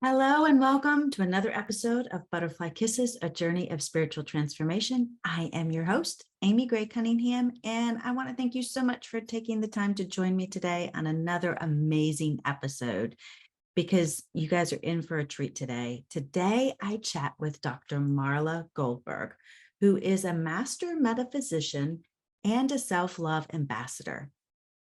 Hello and welcome to another episode of Butterfly Kisses, a journey of spiritual transformation. I am your host, Amy Gray-Cunningham, and I want to thank you so much for taking the time to join me today on another amazing episode because you guys are in for a treat today. Today, I chat with Dr. Marla Goldberg, who is a master metaphysician and a self-love ambassador.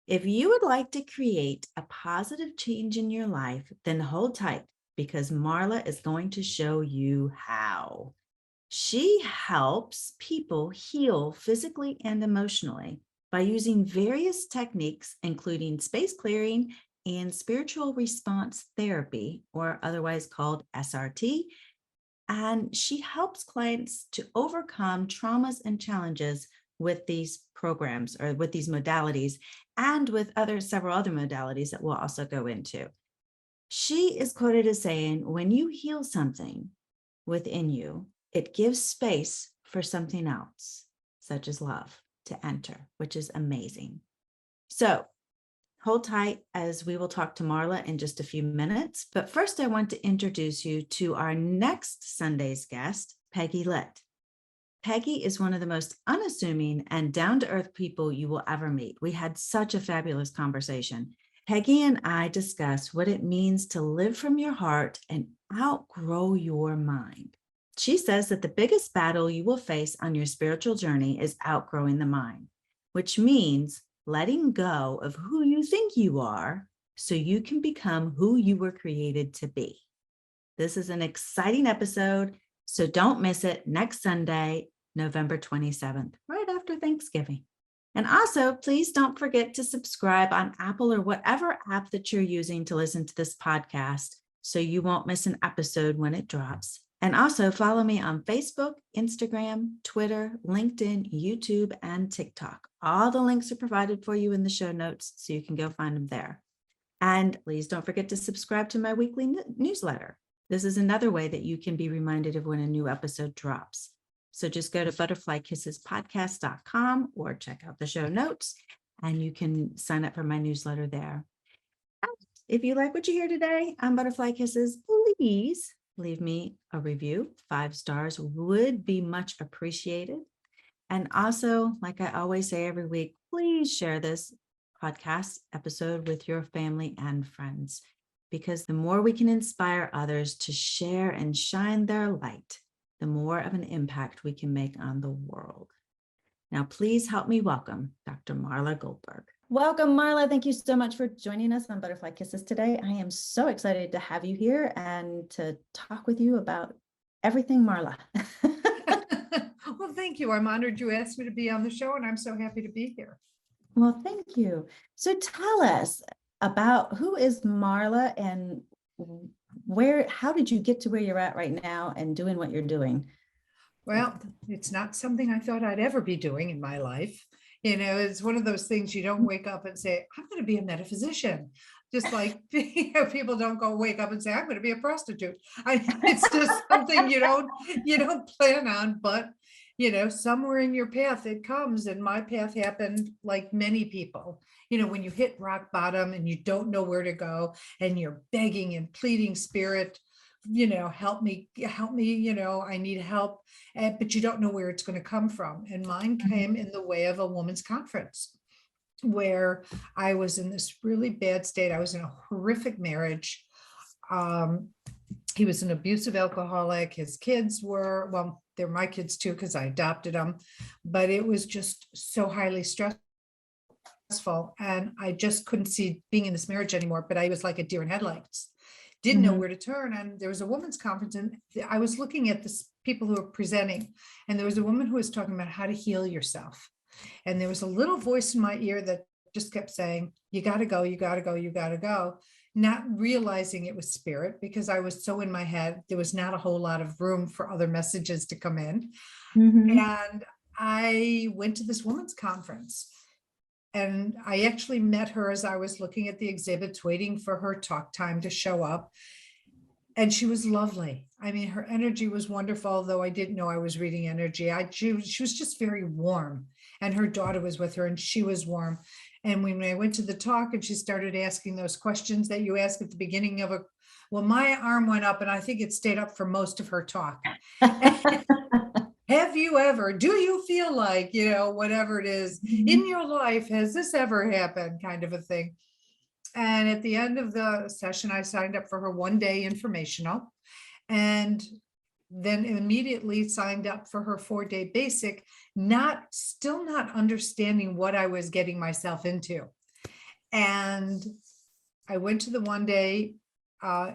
If you would like to create a positive change in your life, then hold tight, because Marla is going to show you how. She helps people heal physically and emotionally by using various techniques, including space clearing and spiritual response therapy, or otherwise called SRT. And she helps clients to overcome traumas and challenges with these programs or with these modalities and with several other modalities that we'll also go into. She is quoted as saying, when you heal something within you, it gives space for something else, such as love, to enter, which is amazing. So hold tight as we will talk to Marla in just a few minutes. But first, I want to introduce you to our next Sunday's guest, Peggy Litt. Peggy is one of the most unassuming and down-to-earth people you will ever meet. We had such a fabulous conversation. Peggy and I discuss what it means to live from your heart and outgrow your mind. She says that the biggest battle you will face on your spiritual journey is outgrowing the mind, which means letting go of who you think you are so you can become who you were created to be. This is an exciting episode, so don't miss it next Sunday, November 27th, right after Thanksgiving. And also, please don't forget to subscribe on Apple or whatever app that you're using to listen to this podcast so you won't miss an episode when it drops. And also follow me on Facebook, Instagram, Twitter, LinkedIn, YouTube, and TikTok. All the links are provided for you in the show notes, so you can go find them there. And please don't forget to subscribe to my weekly newsletter. This is another way that you can be reminded of when a new episode drops. So just go to butterflykissespodcast.com or check out the show notes, and you can sign up for my newsletter there. If you like what you hear today on Butterfly Kisses, please leave me a review. 5 stars would be much appreciated. And also, like I always say every week, please share this podcast episode with your family and friends, because the more we can inspire others to share and shine their light, the more of an impact we can make on the world. Now, please help me welcome Dr. Marla Goldberg. Welcome, Marla. Thank you so much for joining us on Butterfly Kisses today. I am so excited to have you here and to talk with you about everything Marla. Well, thank you. I'm honored you asked me to be on the show, and I'm so happy to be here. Well, thank you. So tell us about who is Marla and how did you get to where you're at right now and doing what you're doing? Well, it's not something I thought I'd ever be doing in my life. You know, it's one of those things you don't wake up and say, I'm going to be a metaphysician. Just like people don't wake up and say, I'm going to be a prostitute. It's just something you don't plan on, but somewhere in your path it comes. And my path happened like many people. When you hit rock bottom and you don't know where to go and you're begging and pleading spirit, help me, I need help, but you don't know where it's going to come from. And mine came in the way of a women's conference where I was in this really bad state. I was in a horrific marriage. He was an abusive alcoholic. His kids were, well, they're my kids too, because I adopted them, but it was just so highly stressful. And I just couldn't see being in this marriage anymore, but I was like a deer in headlights. Didn't know where to turn. And there was a women's conference, and I was looking at this people who were presenting, and there was a woman who was talking about how to heal yourself. And there was a little voice in my ear that just kept saying, you got to go, you got to go, you got to go. Not realizing it was spirit, because I was so in my head. There was not a whole lot of room for other messages to come in. And I went to this women's conference. And I actually met her as I was looking at the exhibits, waiting for her talk time to show up. And she was lovely. I mean, her energy was wonderful, though I didn't know I was reading energy. She was just very warm. And her daughter was with her and she was warm. And when I went to the talk and she started asking those questions that you ask at the beginning of well, my arm went up and I think it stayed up for most of her talk. Have you ever, do you feel like, whatever it is in your life, has this ever happened, kind of a thing. And at the end of the session, I signed up for her 1-day informational and then immediately signed up for her 4-day basic, still not understanding what I was getting myself into. And I went to the 1-day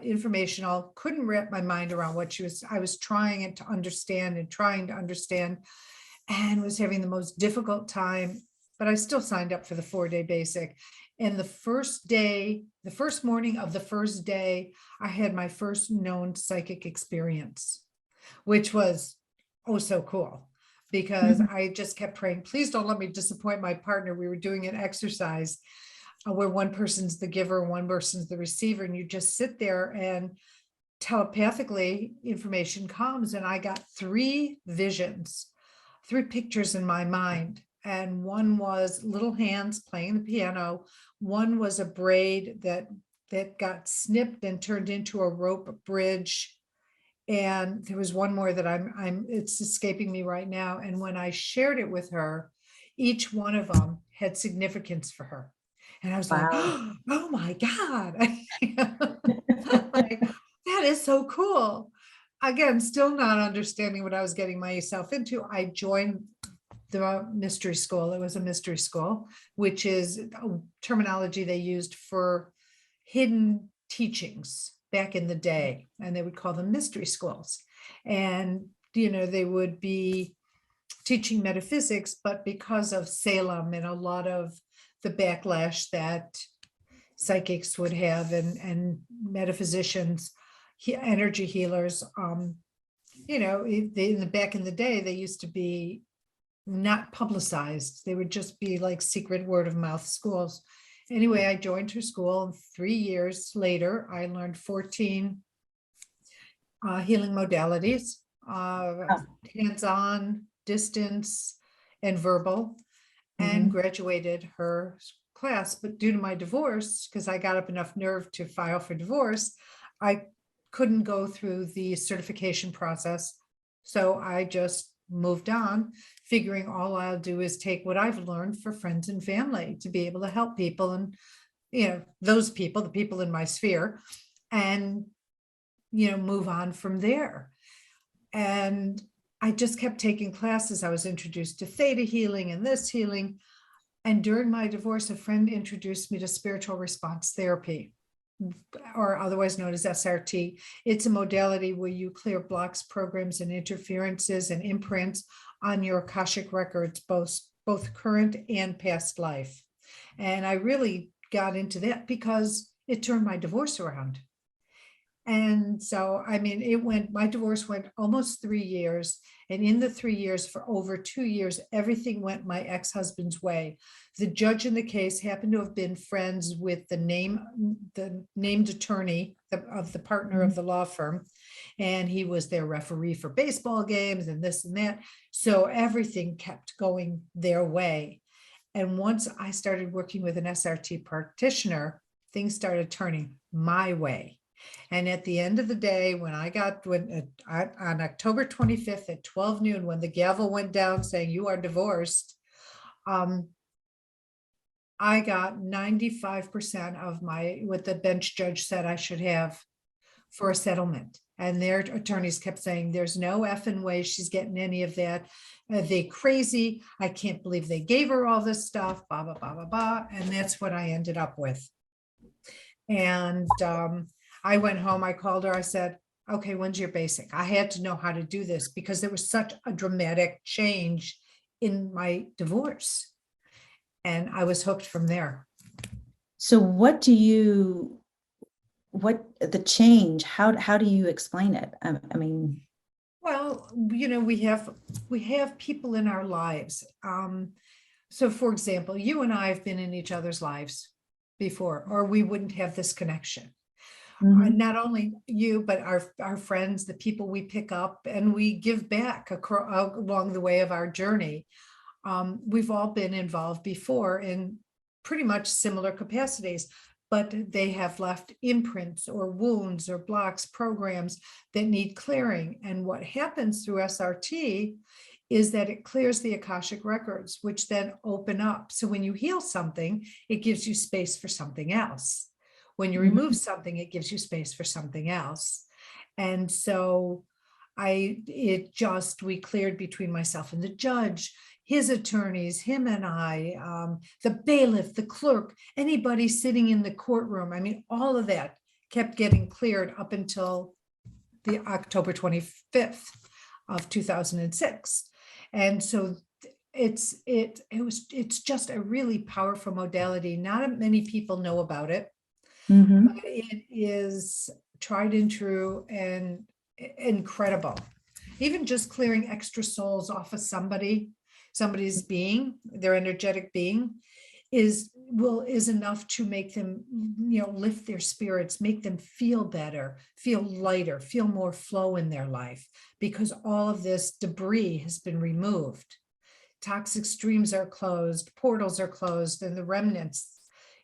informational, couldn't wrap my mind around I was trying to understand and was having the most difficult time, but I still signed up for the 4-day basic. And the first morning of the first day, I had my first known psychic experience, which was so cool, because I just kept praying, please don't let me disappoint my partner. We were doing an exercise where one person's the giver, one person's the receiver, and you just sit there and telepathically information comes. And I got 3 visions, 3 pictures in my mind. And one was little hands playing the piano. One was a braid that got snipped and turned into a rope bridge. And there was one more that it's escaping me right now. And when I shared it with her, each one of them had significance for her. And I was like, oh my God, like, that is so cool. Again, still not understanding what I was getting myself into. I joined the mystery school. It was a mystery school, which is a terminology they used for hidden teachings back in the day. And they would call them mystery schools. And, they would be teaching metaphysics, but because of Salem and a lot of the backlash that psychics would have and metaphysicians, energy healers, back in the day, they used to be not publicized. They would just be like secret word of mouth schools. Anyway, I joined her school, and 3 years later, I learned 14 healing modalities, hands-on, distance, and verbal, and graduated her class. But due to my divorce, because I got up enough nerve to file for divorce, I couldn't go through the certification process. So I just moved on, figuring all I'll do is take what I've learned for friends and family to be able to help people, and those people, the people in my sphere, and move on from there. And I just kept taking classes. I was introduced to theta healing and this healing. And during my divorce, a friend introduced me to spiritual response therapy, or otherwise known as SRT. It's a modality where you clear blocks, programs, and interferences and imprints on your Akashic records, both current and past life. And I really got into that because it turned my divorce around. And so, my divorce went almost 3 years. And in the 3 years, for over 2 years, everything went my ex-husband's way. The judge in the case happened to have been friends with the named attorney of the partner of the law firm. And he was their referee for baseball games and this and that. So everything kept going their way. And once I started working with an SRT practitioner, things started turning my way. And at the end of the day, on October 25th at 12 noon, when the gavel went down saying you are divorced, I got 95% of what the bench judge said I should have for a settlement. And their attorneys kept saying, there's no effing way she's getting any of that. They crazy. I can't believe they gave her all this stuff, blah, blah, blah, blah, blah. And that's what I ended up with. And I went home, I called her, I said, okay, when's your basic? I had to know how to do this because there was such a dramatic change in my divorce. And I was hooked from there. So what the change, how do you explain it? Well, we have people in our lives. So for example, you and I have been in each other's lives before, or we wouldn't have this connection. Mhm. Not only you, but our friends, the people we pick up, and we give back along the way of our journey. We've all been involved before in pretty much similar capacities, but they have left imprints or wounds or blocks, programs that need clearing. And what happens through SRT is that it clears the Akashic records, which then open up. So when you heal something, it gives you space for something else. When you remove something, it gives you space for something else. And so we cleared between myself and the judge, his attorneys, him and I, the bailiff, the clerk, anybody sitting in the courtroom. I mean, all of that kept getting cleared up until the October 25th of 2006. And so it's just a really powerful modality. Not many people know about it. Mhm. But it is tried and true and incredible. Even just clearing extra souls off of somebody's being, their energetic being, is enough to make them, lift their spirits, make them feel better, feel lighter, feel more flow in their life, because all of this debris has been removed. Toxic streams are closed, portals are closed, and the remnants,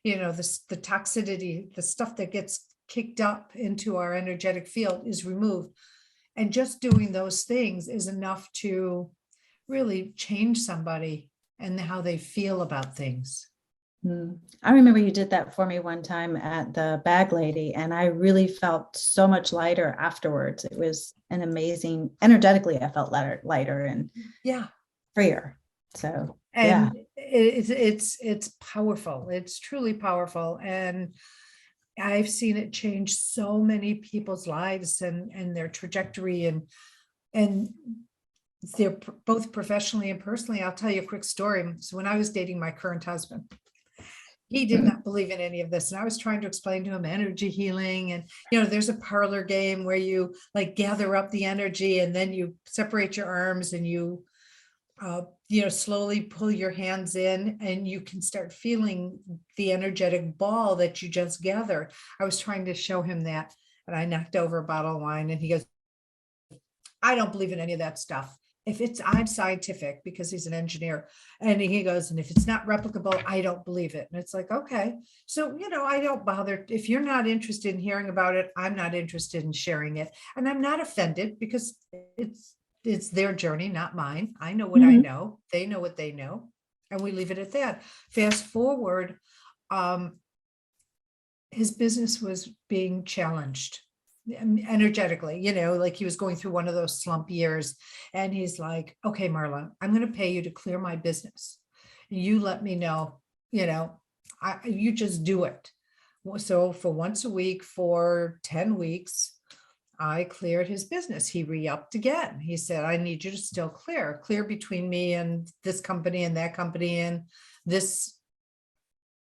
the toxicity, the stuff that gets kicked up into our energetic field is removed. And just doing those things is enough to really change somebody and how they feel about things. I remember you did that for me one time at the Bag Lady, and I really felt so much lighter afterwards. It was an amazing, energetically, I felt lighter and Yeah. freer. So, yeah. And it's powerful. It's truly powerful. And I've seen it change so many people's lives and their trajectory and they're both professionally and personally. I'll tell you a quick story. So when I was dating my current husband, he did not believe in any of this. And I was trying to explain to him energy healing. And, there's a parlor game where you like gather up the energy and then you separate your arms and you slowly pull your hands in and you can start feeling the energetic ball that you just gathered. I was trying to show him that, and I knocked over a bottle of wine and he goes, I don't believe in any of that stuff. I'm scientific, because he's an engineer. And he goes, and if it's not replicable, I don't believe it. And it's like, okay. So, I don't bother. If you're not interested in hearing about it, I'm not interested in sharing it. And I'm not offended, because it's their journey, not mine. I know what I know. They know what they know. And we leave it at that. Fast forward, his business was being challenged energetically, like he was going through one of those slump years. And he's like, okay, Marla, I'm going to pay you to clear my business. You let me know, you just do it. So for once a week for 10 weeks, I cleared his business. He re-upped again. He said, I need you to still clear between me and this company and that company and this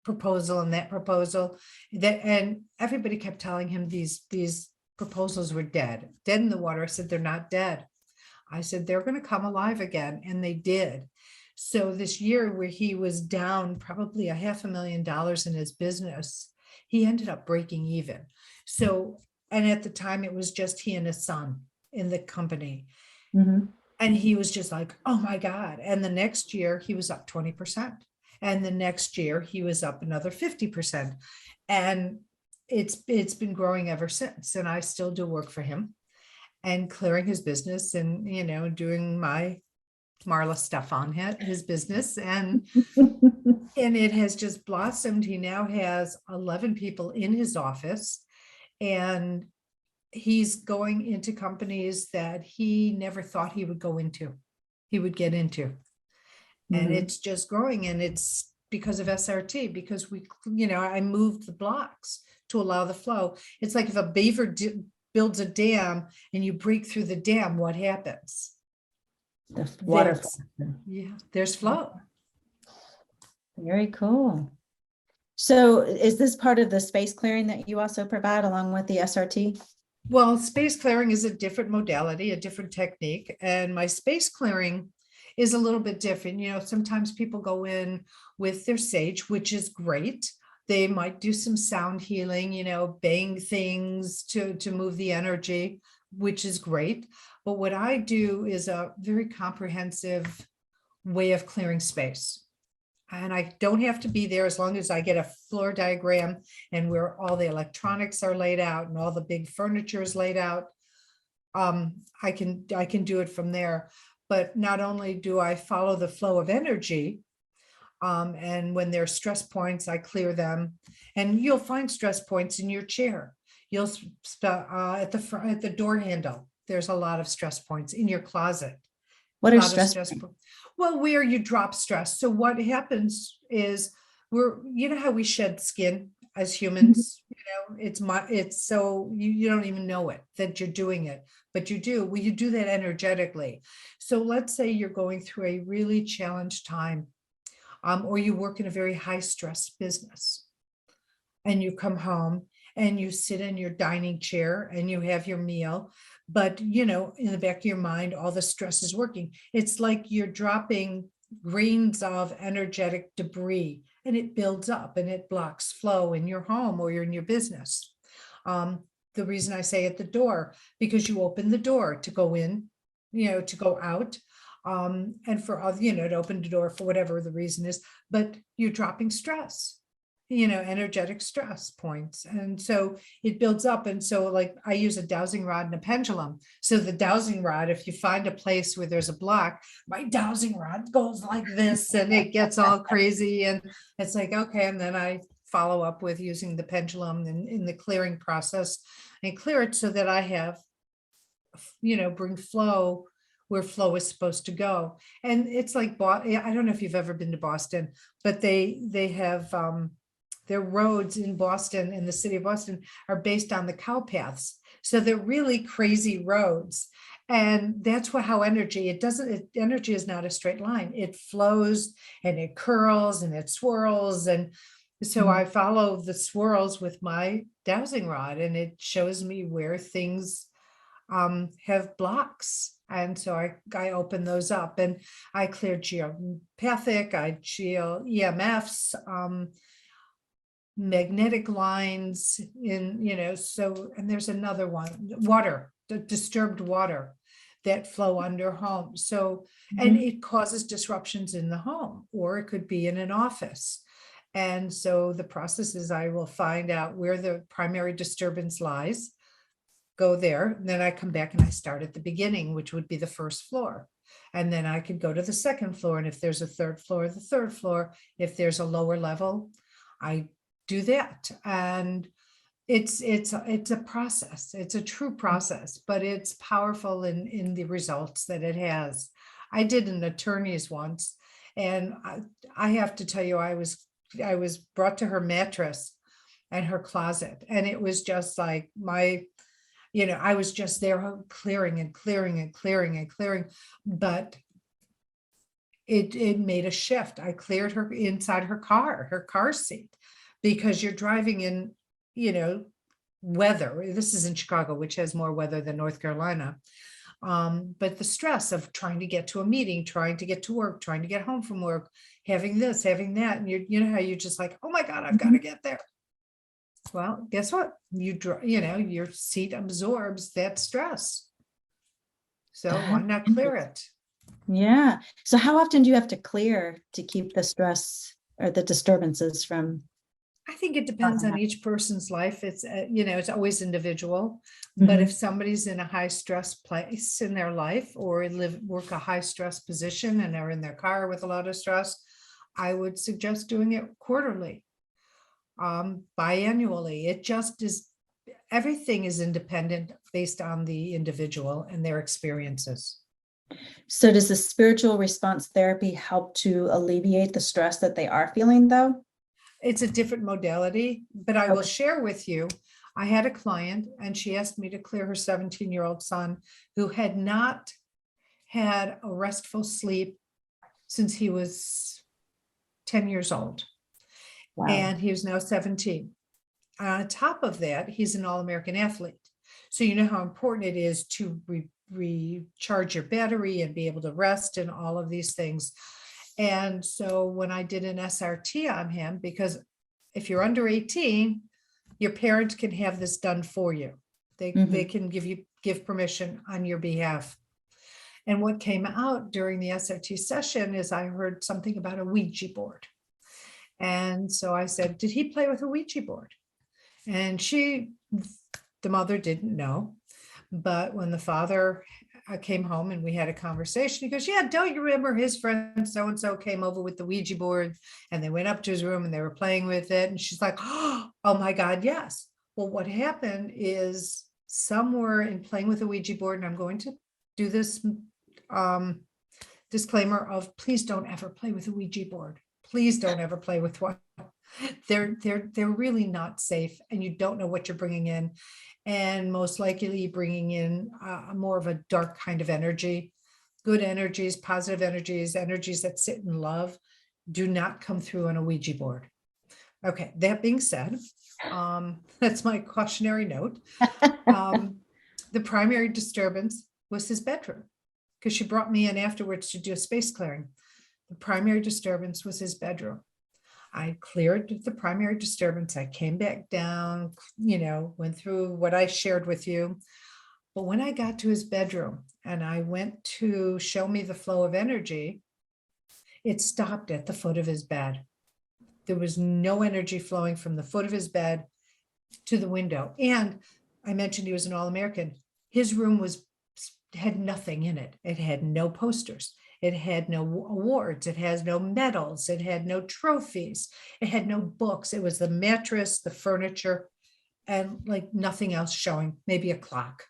proposal and that proposal. And everybody kept telling him these proposals were dead in the water. I said, they're not dead. I said, they're going to come alive again. And they did. So this year, where he was down probably $500,000 in his business, he ended up breaking even. So, and at the time it was just he and his son in the company. And he was just like, oh my God. And the next year he was up 20%. And the next year he was up another 50%. And it's been growing ever since. And I still do work for him and clearing his business and, doing my Marla stuff on his business. And it has just blossomed. He now has 11 people in his office, and he's going into companies that he never thought he would get into. And it's just growing. And it's because of SRT, because I moved the blocks to allow the flow. It's like if a beaver builds a dam and you break through the dam, what happens? The water. There's flow. Very cool. So is this part of the space clearing that you also provide along with the SRT? Well, space clearing is a different modality, a different technique. And my space clearing is a little bit different. Sometimes people go in with their sage, which is great. They might do some sound healing, bang things to move the energy, which is great. But what I do is a very comprehensive way of clearing space. And I don't have to be there as long as I get a floor diagram and where all the electronics are laid out and all the big furniture is laid out. I can do it from there. But not only do I follow the flow of energy, and when there's stress points, I clear them. And you'll find stress points in your chair. You'll at the door handle. There's a lot of stress points in your closet. What A are lot of stress stress points? Well, where you drop stress. So what happens is how we shed skin as humans, it's so you don't even know it that you're doing it, but you do. Well, you do that energetically. So let's say you're going through a really challenged time, or you work in a very high stress business, and you come home and you sit in your dining chair and you have your meal, but in the back of your mind, all the stress is working. It's like you're dropping grains of energetic debris, and it builds up and it blocks flow in your home or you're in your business. The reason I say at the door, because you open the door to go in, to go out, and for other, to open the door for whatever the reason is, but you're dropping stress, energetic stress points. And so it builds up. And so like I use a dowsing rod and a pendulum. So the dowsing rod, if you find a place where there's a block, my dowsing rod goes like this and it gets all crazy. And it's like, okay. And then I follow up with using the pendulum in the clearing process and clear it so that I have, bring flow where flow is supposed to go. And it's like, I don't know if you've ever been to Boston, but they have, their roads in Boston, in the city of Boston, are based on the cow paths. So they're really crazy roads. And that's how energy, energy is not a straight line. It flows and it curls and it swirls. And so I follow the swirls with my dowsing rod, and it shows me where things have blocks. And so I open those up and I clear geopathic, I clear EMFs, magnetic lines so, and there's another one, water, the disturbed water that flow under home. So, and it causes disruptions in the home, or it could be in an office. And so the process is I will find out where the primary disturbance lies, go there, and then I come back and I start at the beginning, which would be the first floor. And then I could go to the second floor. And if there's a third floor, the third floor, if there's a lower level, I do that. And it's a process. It's a true process, but it's powerful in the results that it has. I did an attorney's once, and I have to tell you, I was brought to her mattress and her closet, and it was just like I was just there clearing and clearing and clearing and clearing, but it made a shift. I cleared her inside her car seat, because you're driving in, weather. This is in Chicago, which has more weather than North Carolina. But the stress of trying to get to a meeting, trying to get to work, trying to get home from work, having this, having that. And you know how you're just like, oh my God, I've got to get there. Well, guess what? Your seat absorbs that stress. So why not clear it? Yeah. So how often do you have to clear to keep the stress or the disturbances from? I think it depends on each person's life. It's, it's always individual. But if somebody's in a high stress place in their life, or work a high stress position and are in their car with a lot of stress, I would suggest doing it quarterly, biannually. It just is, everything is independent based on the individual and their experiences. So does the spiritual response therapy help to alleviate the stress that they are feeling, though? It's a different modality, but I will share with you, I had a client and she asked me to clear her 17-year-old son, who had not had a restful sleep since he was 10 years old. Wow. And he was now 17. On top of that, he's an All-American athlete. So you know how important it is to recharge your battery and be able to rest and all of these things. And so when I did an SRT on him, because if you're under 18, your parent can have this done for you. They can give permission on your behalf. And what came out during the SRT session is I heard something about a Ouija board. And so I said, did he play with a Ouija board? And the mother didn't know. But when the father came home and we had a conversation, he goes, yeah, don't you remember his friend so-and-so came over with the Ouija board and they went up to his room and they were playing with it. And she's like, oh my God, yes. Well, what happened is somewhere in playing with the Ouija board, and I'm going to do this disclaimer of please don't ever play with a Ouija board. Please don't ever play with one. They're really not safe, and you don't know what you're bringing in, and most likely bringing in more of a dark kind of energy. Good energies, positive energies, energies that sit in love do not come through on a Ouija board. Okay, that being said, that's my cautionary note. The primary disturbance was his bedroom, because she brought me in afterwards to do a space clearing. The primary disturbance was his bedroom. I cleared the primary disturbance. I came back down, went through what I shared with you. But when I got to his bedroom and I went to show me the flow of energy, it stopped at the foot of his bed. There was no energy flowing from the foot of his bed to the window. And I mentioned he was an All-American. His room had nothing in it. It had no posters. It had no awards. It has no medals. It had no trophies. It had no books. It was the mattress, the furniture, and like nothing else showing, maybe a clock.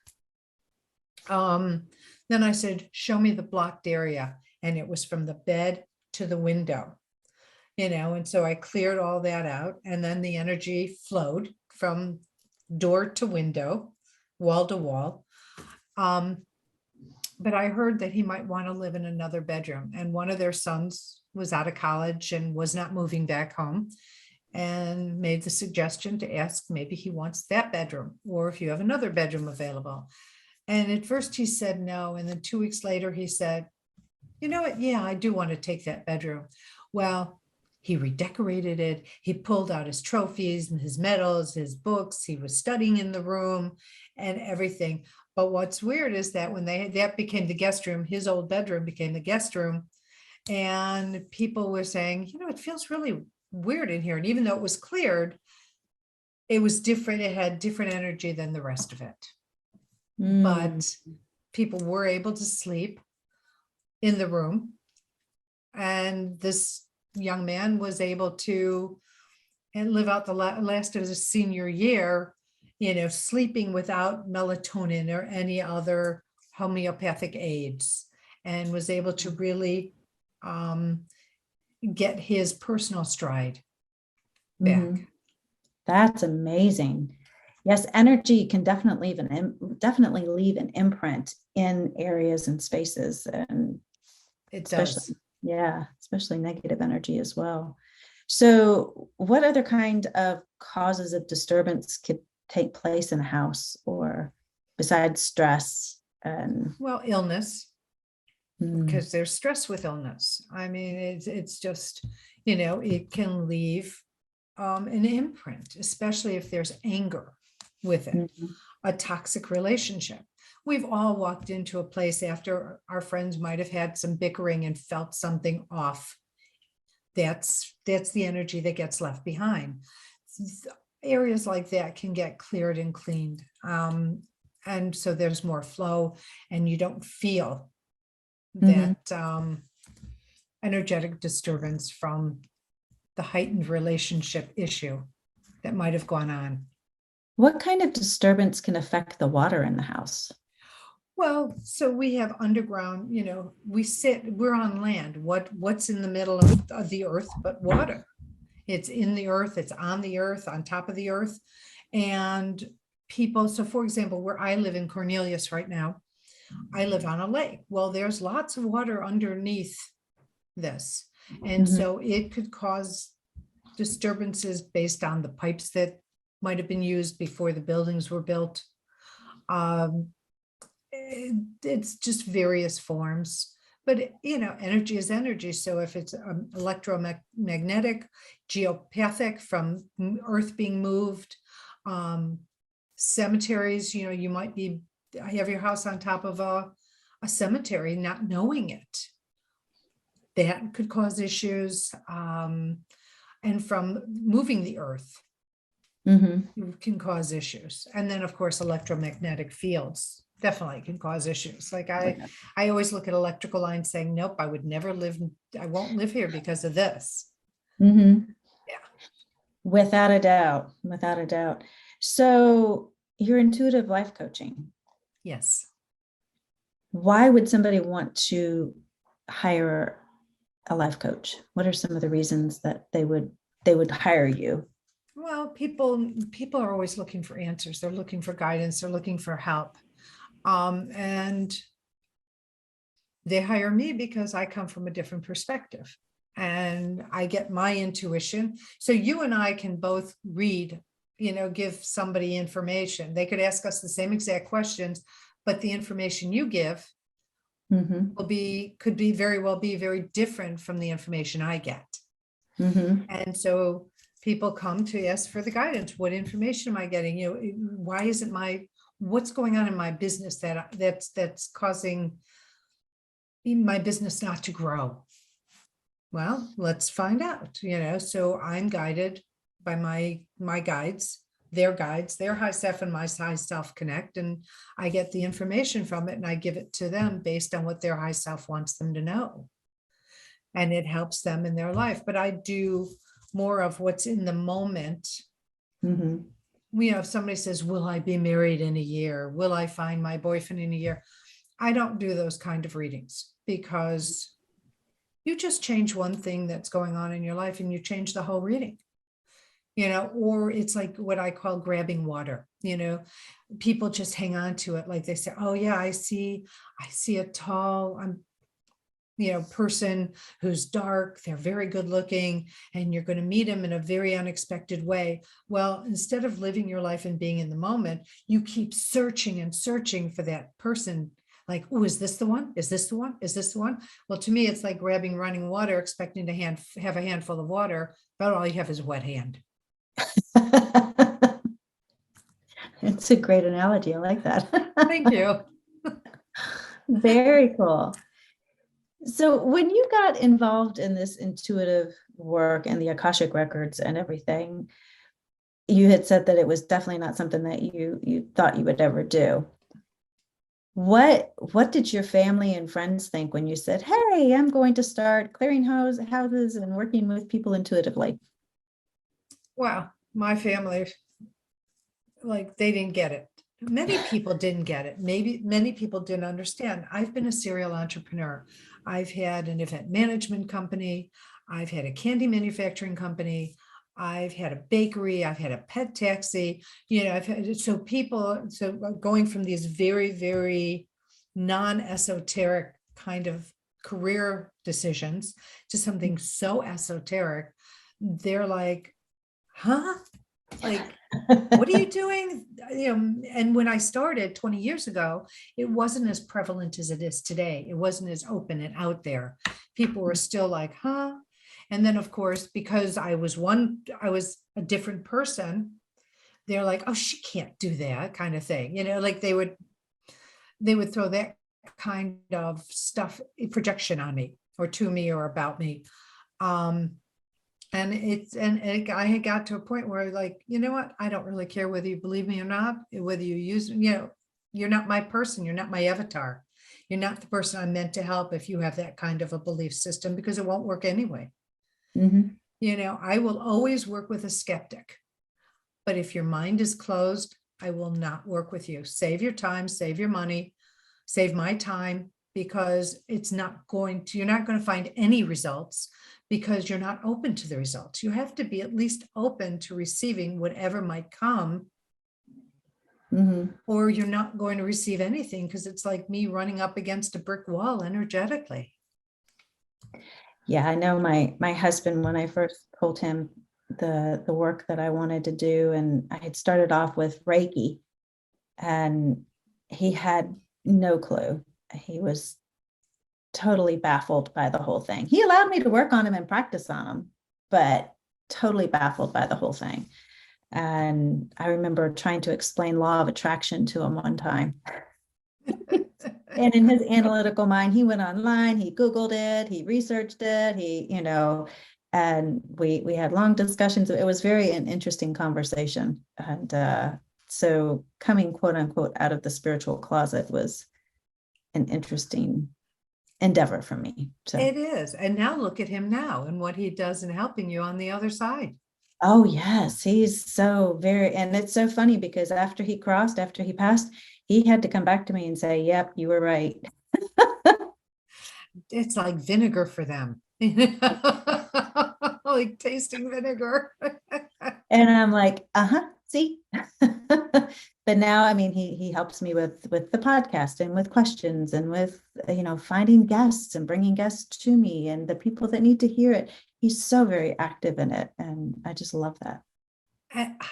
Then I said, show me the blocked area. And it was from the bed to the window, and so I cleared all that out. And then the energy flowed from door to window, wall to wall. But I heard that he might want to live in another bedroom, and one of their sons was out of college and was not moving back home, and made the suggestion to ask maybe he wants that bedroom, or if you have another bedroom available. And at first he said no. And then 2 weeks later, he said, you know what? Yeah, I do want to take that bedroom. Well, he redecorated it. He pulled out his trophies and his medals, his books. He was studying in the room and everything. But what's weird is that when that became the guest room, his old bedroom became the guest room. And people were saying, it feels really weird in here. And even though it was cleared, it was different. It had different energy than the rest of it. But people were able to sleep in the room. And this young man was able to live out the last of his senior year, sleeping without melatonin or any other homeopathic aids, and was able to really get his personal stride back. That's amazing. Yes, energy can definitely leave an imprint in areas and spaces, and it does. Yeah, especially negative energy as well. So what other kind of causes of disturbance could take place in a house, or besides stress? And illness, because there's stress with illness. I mean, it's just, it can leave an imprint, especially if there's anger with it, a toxic relationship. We've all walked into a place after our friends might have had some bickering and felt something off. That's the energy that gets left behind. Areas like that can get cleared and cleaned. And so there's more flow, and you don't feel that energetic disturbance from the heightened relationship issue that might have gone on. What kind of disturbance can affect the water in the house? Well, so we have underground, we're on land. What's in the middle of the earth but water? It's in the earth, it's on the earth, on top of the earth. And people, so for example, where I live in Cornelius right now, I live on a lake. Well, there's lots of water underneath this. And so it could cause disturbances based on the pipes that might have been used before the buildings were built. It's just various forms, But, energy is energy. So if it's electromagnetic, geopathic from earth being moved, cemeteries, you might have your house on top of a cemetery, not knowing it. That could cause issues. And from moving the earth can cause issues. And then, of course, electromagnetic fields definitely can cause issues. Like I always look at electrical lines saying, nope, I won't live here because of this. Mm-hmm. Yeah. Without a doubt. Without a doubt. So you're intuitive life coaching. Yes. Why would somebody want to hire a life coach? What are some of the reasons that they would hire you? Well, people are always looking for answers. They're looking for guidance. They're looking for help. And they hire me because I come from a different perspective and I get my intuition. So you and I can both read, give somebody information. They could ask us the same exact questions, but the information you give could very well be very different from the information I get. And so people come to us for the guidance. What information am I getting? Why isn't what's going on in my business that's causing my business not to grow? Well, let's find out, so I'm guided by my guides, their high self and my high self connect, and I get the information from it and I give it to them based on what their high self wants them to know. And it helps them in their life. But I do more of what's in the moment. If somebody says, will I be married in a year? Will I find my boyfriend in a year? I don't do those kind of readings because you just change one thing that's going on in your life and you change the whole reading, or it's like what I call grabbing water. People just hang on to it. Like they say, oh yeah, I see a tall, person who's dark, they're very good looking, and you're going to meet him in a very unexpected way. Well, instead of living your life and being in the moment, you keep searching and searching for that person. Like, oh, is this the one? Is this the one? Is this the one? Well, to me, it's like grabbing running water, expecting to have a handful of water, but all you have is a wet hand. It's a great analogy. I like that. Thank you. Very cool. So when you got involved in this intuitive work and the Akashic records and everything, you had said that it was definitely not something that you thought you would ever do. What did your family and friends think when you said, hey, I'm going to start clearing houses and working with people intuitively? Well, my family, they didn't get it. Many people didn't get it. Maybe many people didn't understand. I've been a serial entrepreneur. I've had an event management company. I've had a candy manufacturing company. I've had a bakery. I've had a pet taxi. So going from these very, very non-esoteric kind of career decisions to something so esoteric, they're like, huh? Like, what are you doing? And when I started 20 years ago, it wasn't as prevalent as it is today. It wasn't as open and out there. People were still like, huh? And then, of course, because I was a different person, they're like, oh, she can't do that kind of thing. Like they would throw that kind of stuff, projection on me or to me or about me. And I had got to a point where like, you know what? I don't really care whether you believe me or not, whether you use, you're not my person. You're not my avatar. You're not the person I'm meant to help if you have that kind of a belief system, because it won't work anyway. I will always work with a skeptic, but if your mind is closed, I will not work with you. Save your time, save your money, save my time, because you're not going to find any results because you're not open to the results. You have to be at least open to receiving whatever might come, or you're not going to receive anything, because it's like me running up against a brick wall energetically. Yeah, I know my husband, when I first told him the work that I wanted to do, and I had started off with Reiki, and he had no clue. He was totally baffled by the whole thing. He allowed me to work on him and practice on him, but totally baffled by the whole thing. And I remember trying to explain law of attraction to him one time. And in his analytical mind, he went online, he Googled it, he researched it, and we had long discussions. It was very an interesting conversation. And so coming, quote unquote, out of the spiritual closet was an interesting endeavor for me. So It is. And now look at him now and what he does in helping you on the other side. oh yes, he's so very, and it's so funny because after he passed, he had to come back to me and say, yep, you were right. It's like vinegar for them. Like tasting vinegar. And I'm like, see. But now, I mean, he helps me with the podcast and with questions and with, finding guests and bringing guests to me and the people that need to hear it. He's so very active in it. And I just love that.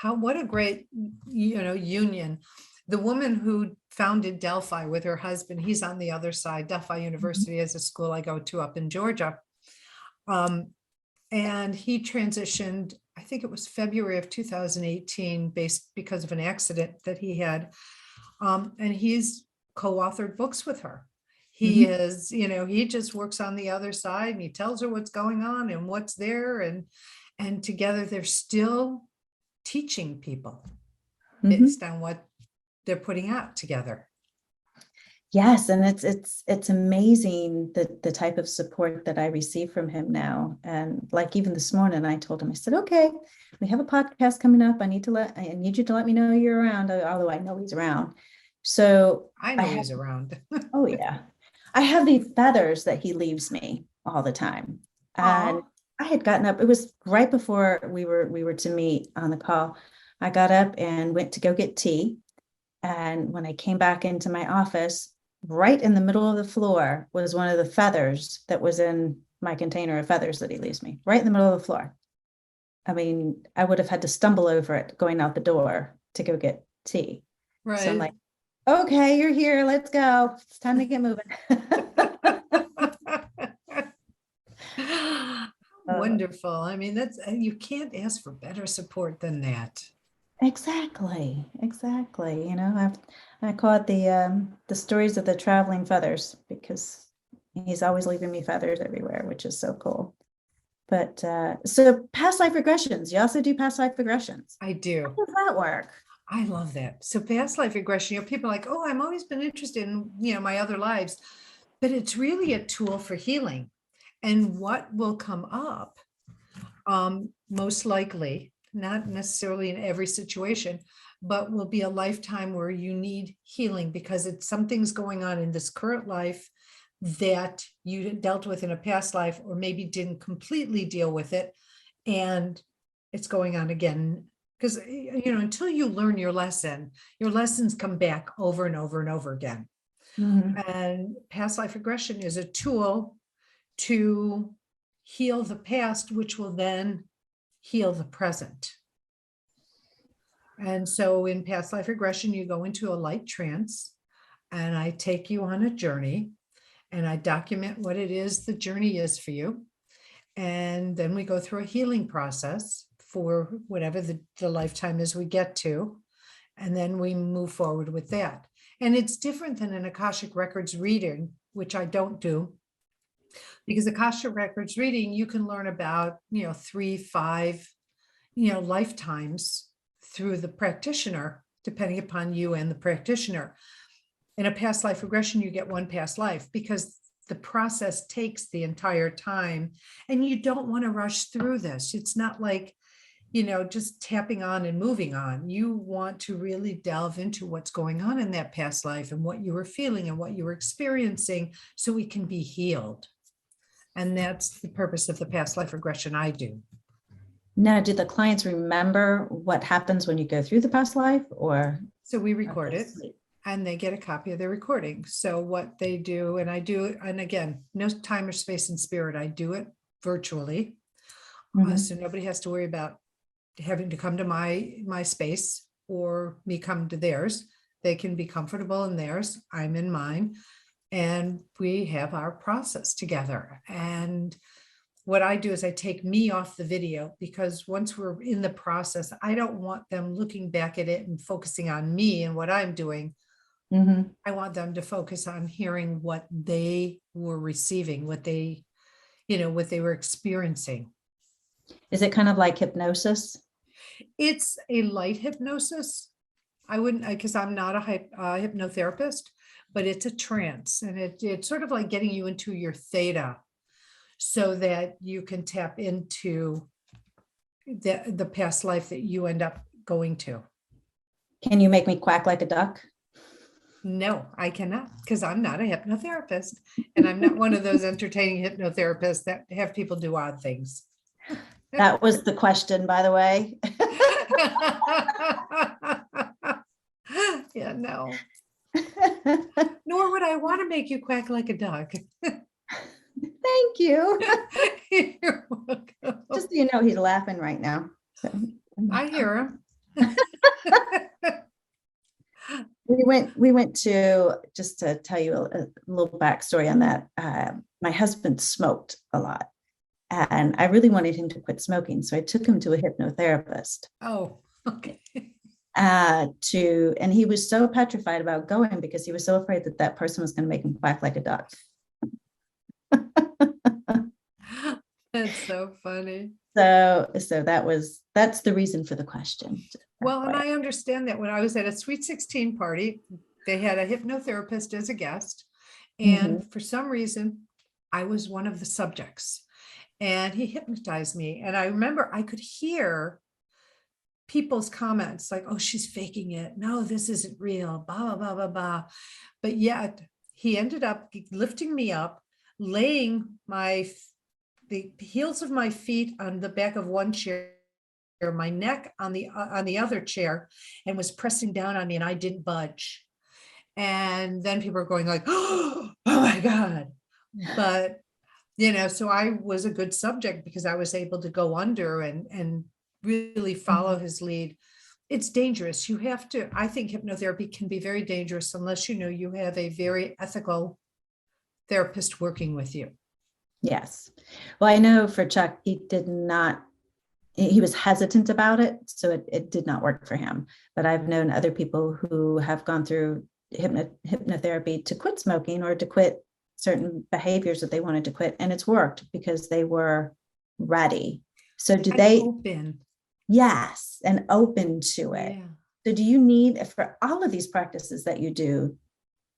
What a great, union. The woman who founded Delphi with her husband, he's on the other side. Delphi University is a school I go to up in Georgia. And he transitioned, I think it was February of 2018, because of an accident that he had. And he's co-authored books with her. He is, he just works on the other side and he tells her what's going on and what's there. And together they're still teaching people based on what they're putting out together. Yes, and it's amazing the type of support that I receive from him now. And like even this morning, I told him, I said, okay, we have a podcast coming up. I need you to let me know you're around, although I know he's around. So I know he's around. Oh yeah. I have these feathers that he leaves me all the time. And I had gotten up, it was right before we were to meet on the call. I got up and went to go get tea. And when I came back into my office, right in the middle of the floor was one of the feathers that was in my container of feathers that he leaves me, right in the middle of the floor. I mean, I would have had to stumble over it going out the door to go get tea. Right. So I'm like, okay, you're here. Let's go. It's time to get moving. Wonderful. I mean, you can't ask for better support than that. Exactly. I call it the stories of the traveling feathers because he's always leaving me feathers everywhere, which is so cool. But so past life regressions, you also do past life regressions. I do. How does that work? I love that. So past life regression, people are like, oh, I've always been interested in, my other lives, but it's really a tool for healing. And what will come up, most likely, not necessarily in every situation, but will be a lifetime where you need healing because something's going on in this current life that you dealt with in a past life, or maybe didn't completely deal with it. And it's going on again. Because, until you learn your lessons come back over and over and over again. And past life regression is a tool to heal the past, which will then heal the present. And so in past life regression, you go into a light trance and I take you on a journey and I document what it is the journey is for you. And then we go through a healing process for whatever the lifetime is we get to, and then we move forward with that. And it's different than an Akashic Records reading, which I don't do, because Akashic Records reading, you can learn about, 3, 5, lifetimes through the practitioner, depending upon you and the practitioner. In a past life regression, you get one past life because the process takes the entire time and you don't want to rush through this. It's not like, just tapping on and moving on. You want to really delve into what's going on in that past life and what you were feeling and what you were experiencing so we can be healed. And that's the purpose of the past life regression I do. Now, do the clients remember what happens when you go through the past life, or? So we record it and they get a copy of their recording. So what they do, and I do it, and again, no time or space and spirit, I do it virtually. So nobody has to worry about having to come to my space or me come to theirs. They can be comfortable in theirs. I'm in mine. and we have our process together. And what I do is I take me off the video, because once we're in the process, I don't want them looking back at it and focusing on me and what I'm doing. Mhm. I want them to focus on hearing what they were receiving, what they were experiencing. Is it kind of like hypnosis? It's a light hypnosis. I wouldn't, because I'm not a hypnotherapist, but it's a trance, and it's sort of like getting you into your theta so that you can tap into the past life that you end up going to. Can you make me quack like a duck? No, I cannot, because I'm not a hypnotherapist, and I'm not one of those entertaining hypnotherapists that have people do odd things. That was the question, by the way. Yeah, no. Nor would I want to make you quack like a duck. Thank you. You're welcome. Just so you know, he's laughing right now. So, I hear him. we went to, just to tell you a little backstory on that. My husband smoked a lot, and I really wanted him to quit smoking. So I took him to a hypnotherapist. Oh, okay. And he was so petrified about going because he was so afraid that that person was going to make him quack like a duck. That's so funny. So that's the reason for the question. Well, and I understand that when I was at a Sweet 16 party, they had a hypnotherapist as a guest. And for some reason, I was one of the subjects, and he hypnotized me. And I remember I could hear people's comments like, oh, she's faking it. No, this isn't real, blah, blah, blah, blah, blah. But yet he ended up lifting me up, laying the heels of my feet on the back of one chair, my neck on the other chair, and was pressing down on me, and I didn't budge. And then people were going like, oh my God. But, so I was a good subject because I was able to go under and really follow his lead. It's dangerous. You have to, I think hypnotherapy can be very dangerous unless you have a very ethical therapist working with you. Yes. Well, I know for Chuck, he was hesitant about it. So it did not work for him. But I've known other people who have gone through hypnotherapy to quit smoking or to quit certain behaviors that they wanted to quit. And it's worked because they were ready. So do they open? Yes. And open to it. Yeah. So do you need, for all of these practices that you do,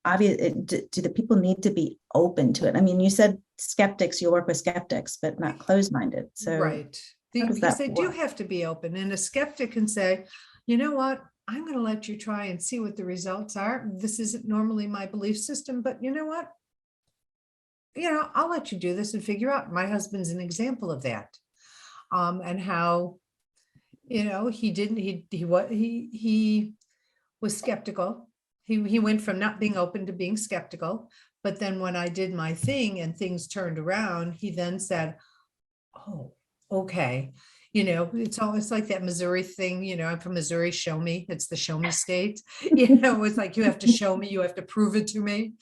obviously, do the people need to be open to it? I mean, you said skeptics, you work with skeptics, but not closed-minded. So right. Because they do have to be open. And a skeptic can say, you know what, I'm going to let you try and see what the results are. This isn't normally my belief system, but you know what? I'll let you do this and figure out. My husband's an example of that. And how, he was skeptical. He went from not being open to being skeptical. But then when I did my thing and things turned around, he then said, oh, okay. It's always like that Missouri thing, I'm from Missouri, show me. It's the show me state. It's like, you have to show me, you have to prove it to me.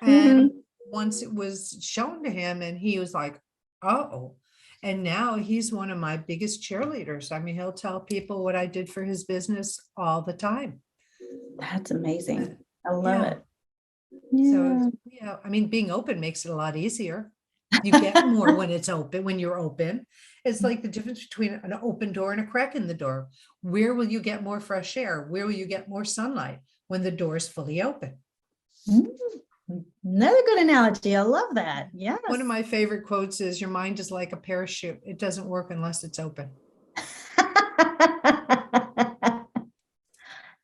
And once it was shown to him, and he was like, oh, and now he's one of my biggest cheerleaders. I mean, he'll tell people what I did for his business all the time. That's amazing. I love it. Yeah. So, I mean, being open makes it a lot easier. You get more when it's open, when you're open. It's like the difference between an open door and a crack in the door. Where will you get more fresh air? Where will you get more sunlight? When the door is fully open. Another good analogy. I love that. Yeah. One of my favorite quotes is, your mind is like a parachute. It doesn't work unless it's open.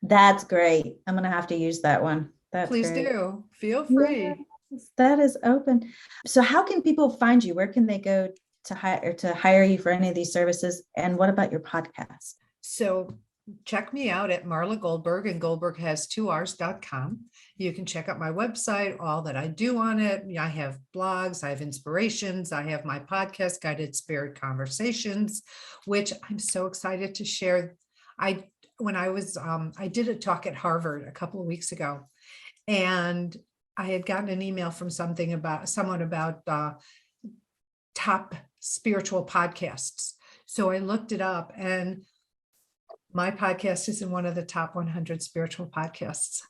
That's great. I'm going to have to use that one. Please great. do. Feel free. Yes, that is open. So how can people find you? Where can they go to hire you for any of these services? And what about your podcast? So check me out at Marla Goldberg, and Goldberg has 2Rs.com. You can check out my website, all that I do on it. I have blogs, I have inspirations, I have my podcast, Guided Spirit Conversations, which I'm so excited to share. I did a talk at Harvard a couple of weeks ago, and I had gotten an email from someone about top spiritual podcasts. So I looked it up, and my podcast is in one of the top 100 spiritual podcasts.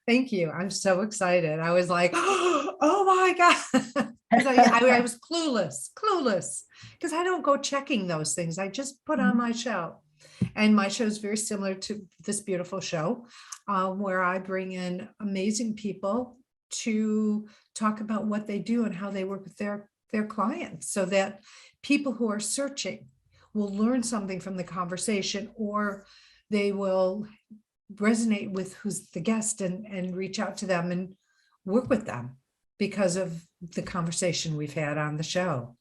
Thank you. I'm so excited. I was like, oh my God. 'Cause I was clueless, because I don't go checking those things. I just put on my show. And my show is very similar to this beautiful show, where I bring in amazing people to talk about what they do and how they work with their clients, so that people who are searching will learn something from the conversation, or they will resonate with who's the guest and reach out to them and work with them because of the conversation we've had on the show.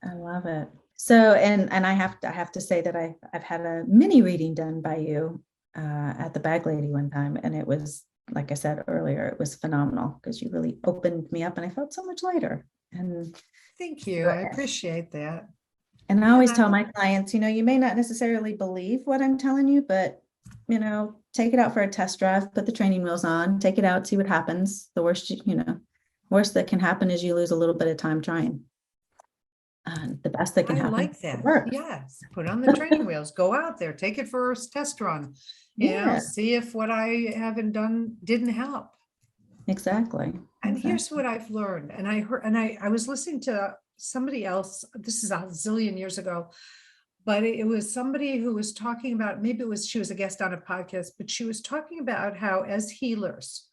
I love it. So, and I have to say that I've had a mini reading done by you at the Bag Lady one time, and it was, like I said earlier, it was phenomenal, because you really opened me up, and I felt so much lighter. And thank you. I appreciate that. And I always tell my clients, you may not necessarily believe what I'm telling you, but take it out for a test drive, put the training wheels on, take it out, see what happens. The worst that can happen is you lose a little bit of time trying. The best that can I happen. like that. Works. Yes. Put on the training wheels, go out there, take it for a test run, see if what I haven't done didn't help. Exactly. And here's what I've learned. And I was listening to somebody else, this is a zillion years ago, but it was somebody who was talking about, she was a guest on a podcast, but she was talking about how, as healers,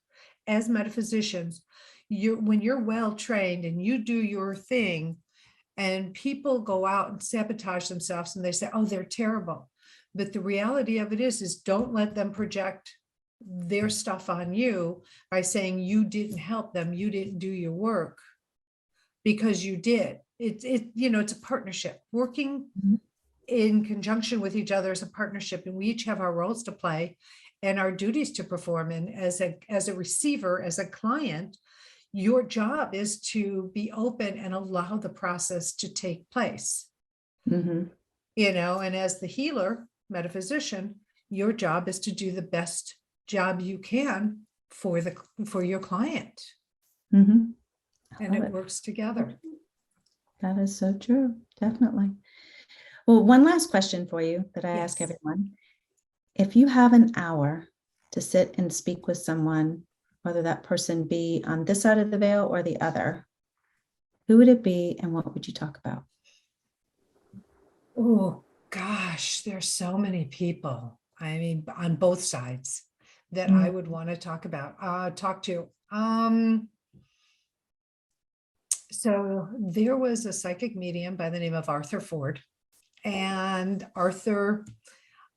as metaphysicians, when you're well trained and you do your thing, and people go out and sabotage themselves, and they say, oh, they're terrible. But the reality of it is don't let them project their stuff on you by saying you didn't help them, you didn't do your work, because you did. It's a partnership. Working in conjunction with each other is a partnership, and we each have our roles to play and our duties to perform. And as a receiver, as a client, your job is to be open and allow the process to take place. And as the healer, metaphysician, your job is to do the best job you can for your client. And it works together. That is so true. Definitely. Well, one last question for you that I ask everyone. If you have an hour to sit and speak with someone, whether that person be on this side of the veil or the other, who would it be, and what would you talk about? Oh, gosh, there's so many people. I mean, on both sides that I would want to talk to. So there was a psychic medium by the name of Arthur Ford, and Arthur,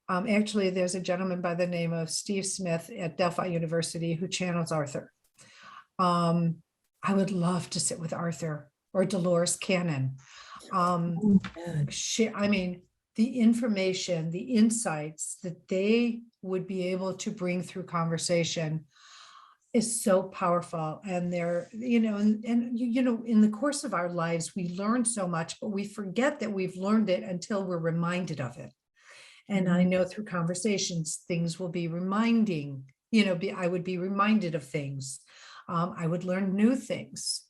actually, there's a gentleman by the name of Steve Smith at Delphi University who channels Arthur. I would love to sit with Arthur or Dolores Cannon. The information, the insights that they would be able to bring through conversation is so powerful. And they're, in the course of our lives, we learn so much, but we forget that we've learned it until we're reminded of it. And I know through conversations, things will be reminding, I would be reminded of things. I would learn new things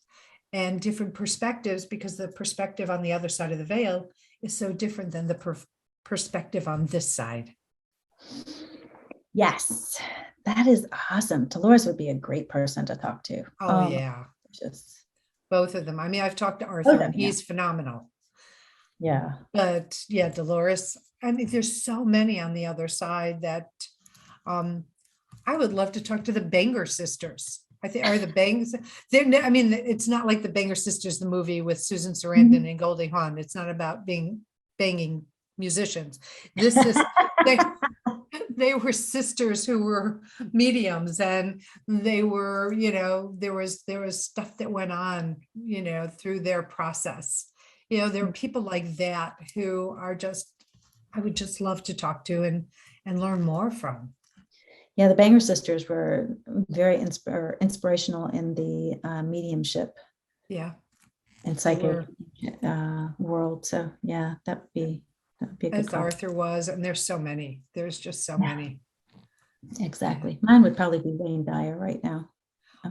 and different perspectives, because the perspective on the other side of the veil is so different than the perspective on this side. Yes, that is awesome. Dolores would be a great person to talk to. Oh yeah. Just both of them. I mean, I've talked to Arthur and he's phenomenal. Yeah. But yeah, Dolores, I mean, there's so many on the other side that I would love to talk to the Banger sisters. I think are the Bangs. I mean, it's not like the Banger Sisters, the movie with Susan Sarandon and Goldie Hawn. It's not about banging musicians. This is they were sisters who were mediums, and they were, there was stuff that went on, through their process. There were people like that who are I would just love to talk to and learn more from. Yeah, the Banger sisters were very inspirational in the mediumship. Yeah. And psychic world. So yeah, that would be a good As call. Arthur was, and there's so many. There's just so many. Exactly. Mine would probably be Wayne Dyer right now.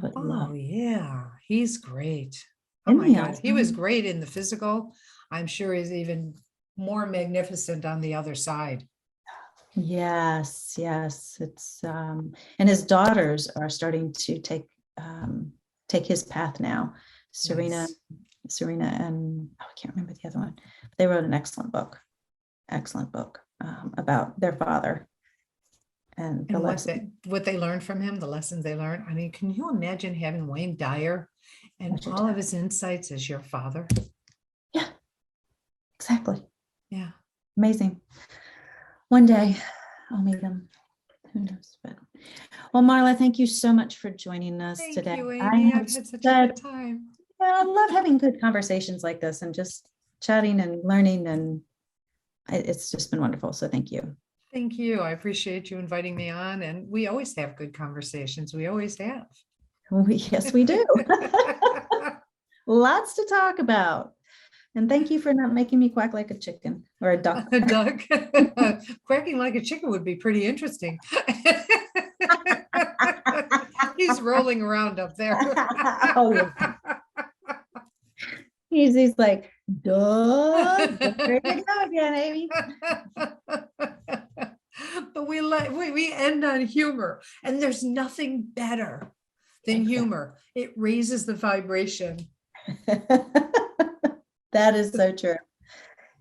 would Oh, love. yeah. He's great. Oh, Isn't my he God. He was awesome? great in the physical. I'm sure he's even more magnificent on the other side. Yes, yes. It's and his daughters are starting to take his path now. Serena, Nice. Serena, and I can't remember the other one. They wrote an excellent book about their father and the And lesson. what they learned from him, the lessons they learned. I mean, can you imagine having Wayne Dyer and As your all of dad. his insights as your father? Yeah, exactly. Yeah. Amazing. One day I'll meet him. Who knows? But well, Marla, thank you so much for joining us Thank today. you, I Amy. have I've had such a said, good time. yeah, I love having good conversations like this and just chatting and learning, and it's just been wonderful. So thank you. Thank you. I appreciate you inviting me on. And we always have good conversations. We always have. Yes, we do. Lots to talk about. And thank you for not making me quack like a chicken or a duck. A duck quacking like a chicken would be pretty interesting. He's rolling around up there. Oh, yeah. He's like, duh. There you go again, Amy. But we end on humor, and there's nothing better than Exactly. humor. It raises the vibration. That is so true.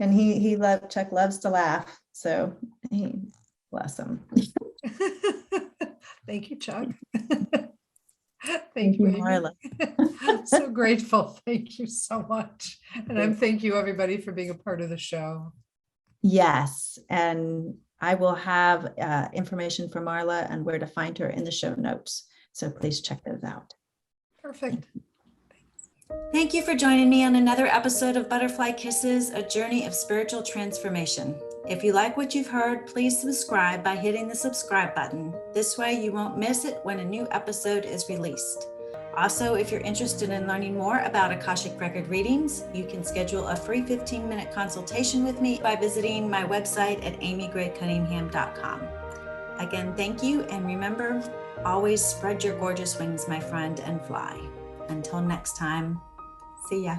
And Chuck loves to laugh. So he bless him. Thank you, Chuck. Thank Thank you, you, Amy. Marla. So grateful. Thank you so much. And I'm thank you everybody for being a part of the show. Yes. And I will have information for Marla and where to find her in the show notes. So please check those out. Perfect. Thank you for joining me on another episode of Butterfly Kisses, a journey of spiritual transformation. If you like what you've heard, please subscribe by hitting the subscribe button. This way you won't miss it when a new episode is released. Also, if you're interested in learning more about Akashic Record readings, you can schedule a free 15-minute consultation with me by visiting my website at amygraycunningham.com. Again, thank you, and remember, always spread your gorgeous wings, my friend, and fly. Until next time, see ya.